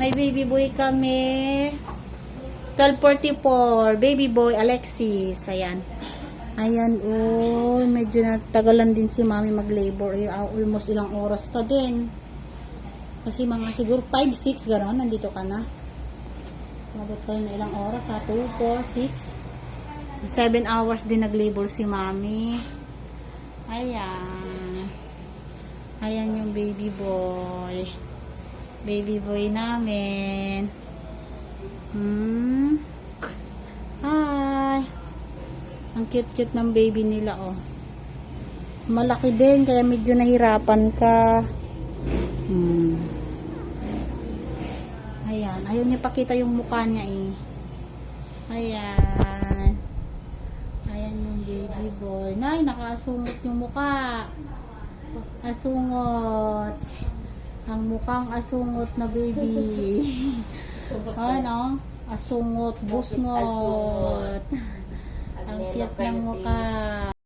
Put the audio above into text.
May baby boy kami. 12:44. Baby boy, Alexis. Ayan. Ayan, oh. Medyo natagalan din si mami mag-labor. Almost ilang oras ka din. Kasi mga siguro 5, 6, gano'n. Nandito ka na. Mabot ka na ilang oras, ha? 2, 4, 6. 7 hours din nag-labor si mami. Ayan. Ayan yung baby boy. Baby boy namin. Hi. Ang cute-cute ng baby nila, oh. Malaki din, kaya medyo nahirapan ka. Ayan. Ayaw niya pakita yung mukha niya, eh. Ayan. Ayan yung baby boy. Nay, nakasungot yung mukha. Asungot. Ang mukhang asungot na baby. Ano? Asungot, busngot. Ang cute ng mukha.